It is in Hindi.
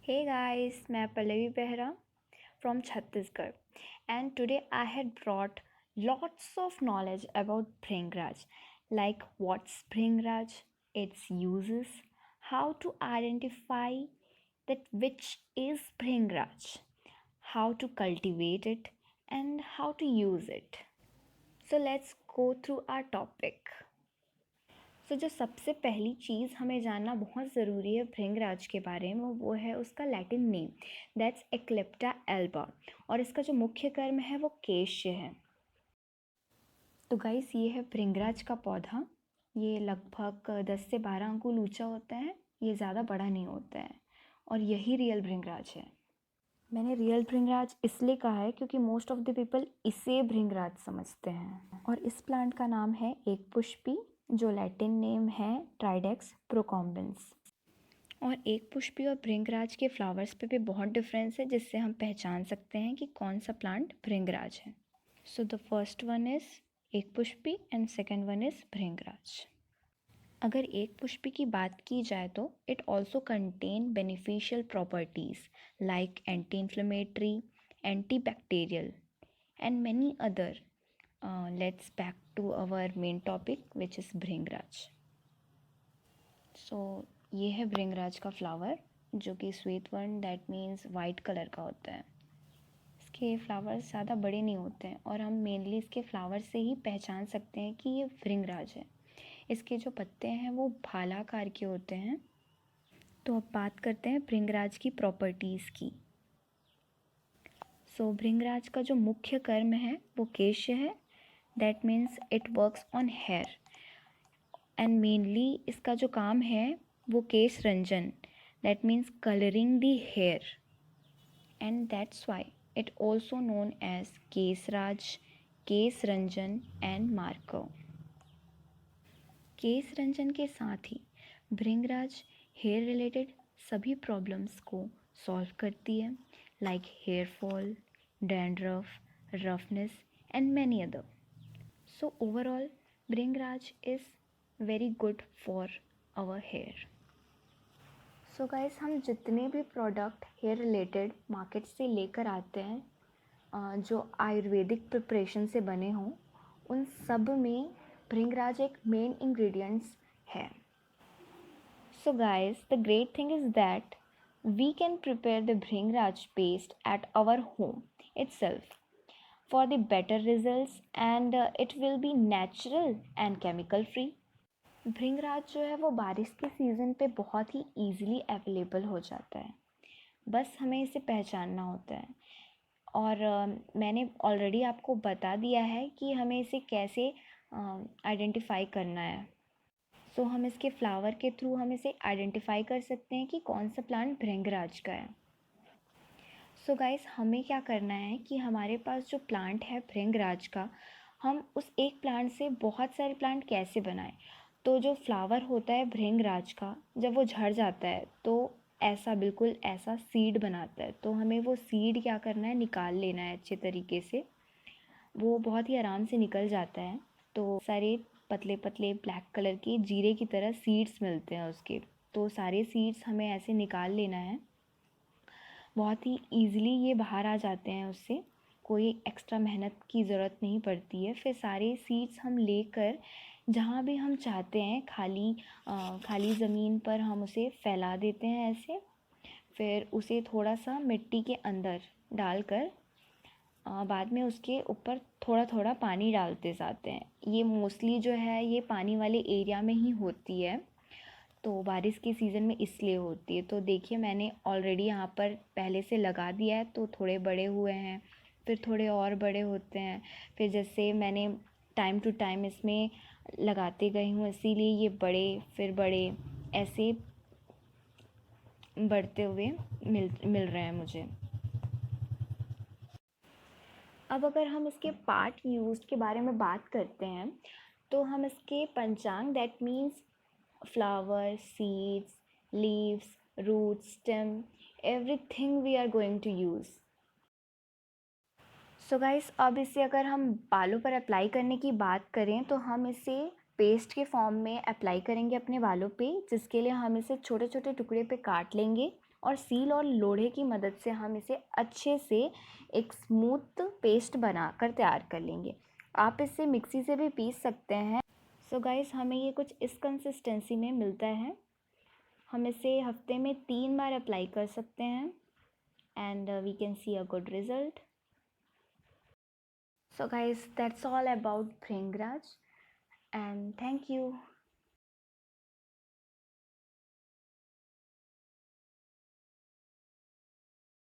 Hey guys, मैं Pallavi Behera from Chhattisgarh, and today I had brought lots of knowledge about Bhringraj, like what's Bhringraj, its uses, how to identify that which is Bhringraj, how to cultivate it, and how to use it. So let's go through our topic. जो सबसे पहली चीज़ हमें जानना बहुत ज़रूरी है भृंगराज के बारे में वो है उसका लैटिन नेम, दैट्स एक्लेप्टा एल्बा, और इसका जो मुख्य कर्म है वो केश्य है। तो गाइस, ये है भृंगराज का पौधा। ये लगभग 10 से 12 अंकुल ऊंचा होता है, ये ज़्यादा बड़ा नहीं होता है, और यही रियल भृंगराज है। मैंने रियल भृंगराज इसलिए कहा है क्योंकि मोस्ट ऑफ द पीपल इसे भृंगराज समझते हैं। और इस प्लांट का नाम है एक पुष्पी, जो लैटिन नेम है ट्राइडेक्स प्रोकॉम्बिन्स। और एक पुष्पी और भृंगराज के फ्लावर्स पे भी बहुत डिफरेंस है, जिससे हम पहचान सकते हैं कि कौन सा प्लांट भृंगराज है। So the first one is ek pushpi and second one is bhringraj. अगर एक पुष्पी की बात की जाए तो it also contain beneficial properties like anti inflammatory, anti bacterial and many other. Let's back to our main topic which is bhringraj. सो ये है भृंगराज का फ्लावर, जो कि श्वेत वर्ण, दैट मीन्स वाइट कलर का होता है। इसके फ्लावर्स ज़्यादा बड़े नहीं होते हैं और हम मेनली इसके फ्लावर से ही पहचान सकते हैं कि ये भृंगराज है। इसके जो पत्ते हैं वो भालाकार के होते हैं। तो अब बात करते हैं भृंगराज की प्रॉपर्टीज़ की। सो भृंगराज का जो मुख्य कर्म है वो केश्य है, that means it works on hair, and mainly इसका जो काम है वो केश रंजन, that means colouring the hair, and that's why it also known as kesraj, केस रंजन एंड मार्कर। केस रंजन के साथ ही भृंगराज हेयर रिलेटेड सभी प्रॉब्लम्स को सॉल्व करती है, like hair fall, dandruff, roughness and many other. So overall bhringraj is very good for our hair. So guys, हम जितने भी प्रोडक्ट हेयर रिलेटेड मार्केट से लेकर आते हैं जो आयुर्वेदिक प्रिपरेशन से बने हों, उन सब में भृंगराज एक मेन इंग्रेडिएंट्स है। So guys, the great thing is that we can prepare the Bhringraj paste at our home itself for the better results, and it will be natural and chemical free. भृंगराज जो है वो बारिश के सीज़न पे बहुत ही ईजिली अवेलेबल हो जाता है, बस हमें इसे पहचानना होता है। और मैंने ऑलरेडी आपको बता दिया है कि हमें इसे कैसे आइडेंटिफाई करना है। सो हम इसके फ्लावर के थ्रू हम इसे आइडेंटिफाई कर सकते हैं कि कौन सा प्लांट भृंगराज का है। सो गाइस, हमें क्या करना है कि हमारे पास जो प्लांट है भृंगराज का, हम उस एक प्लांट से बहुत सारे प्लांट कैसे बनाएं। तो जो फ्लावर होता है भृंगराज का, जब वो झड़ जाता है तो ऐसा बिल्कुल ऐसा सीड बनाता है। तो हमें वो सीड क्या करना है, निकाल लेना है अच्छे तरीके से। वो बहुत ही आराम से निकल जाता है। तो सारे पतले पतले ब्लैक कलर के जीरे की तरह सीड्स मिलते हैं उसके। तो सारे सीड्स हमें ऐसे निकाल लेना है। बहुत ही ईज़िली ये बाहर आ जाते हैं, उससे कोई एक्स्ट्रा मेहनत की ज़रूरत नहीं पड़ती है। फिर सारे सीड्स हम लेकर जहाँ भी हम चाहते हैं खाली ज़मीन पर हम उसे फैला देते हैं ऐसे। फिर उसे थोड़ा सा मिट्टी के अंदर डालकर बाद में उसके ऊपर थोड़ा थोड़ा पानी डालते जाते हैं। ये मोस्टली जो है ये पानी वाले एरिया में ही होती है, तो बारिश के सीज़न में इसलिए होती है। तो देखिए, मैंने ऑलरेडी यहाँ पर पहले से लगा दिया है, तो थोड़े बड़े हुए हैं, फिर थोड़े और बड़े होते हैं। फिर जैसे मैंने टाइम टू टाइम इसमें लगाते गई हूँ, इसीलिए ये बड़े फिर बड़े ऐसे बढ़ते हुए मिल रहे हैं मुझे। अब अगर हम इसके पार्ट यूज्ड के बारे में बात करते हैं, तो हम इसके पंचांग, that means flower, seeds, leaves, roots, stem, everything we are going to use. So guys, अब इसे अगर हम बालों पर अप्लाई करने की बात करें तो हम इसे पेस्ट के फॉर्म में अप्लाई करेंगे अपने बालों पे, जिसके लिए हम इसे छोटे छोटे टुकड़े पे काट लेंगे और सील और लोढ़े की मदद से हम इसे अच्छे से एक स्मूथ पेस्ट बनाकर तैयार कर लेंगे। आप इसे मिक्सी से भी पीस सकते हैं। सो गाइस, हमें ये कुछ इस कंसिस्टेंसी में मिलता है। हम इसे हफ्ते में 3 बार अप्लाई कर सकते हैं and we can see a good result. So guys, that's all about Bhringraj, and thank you.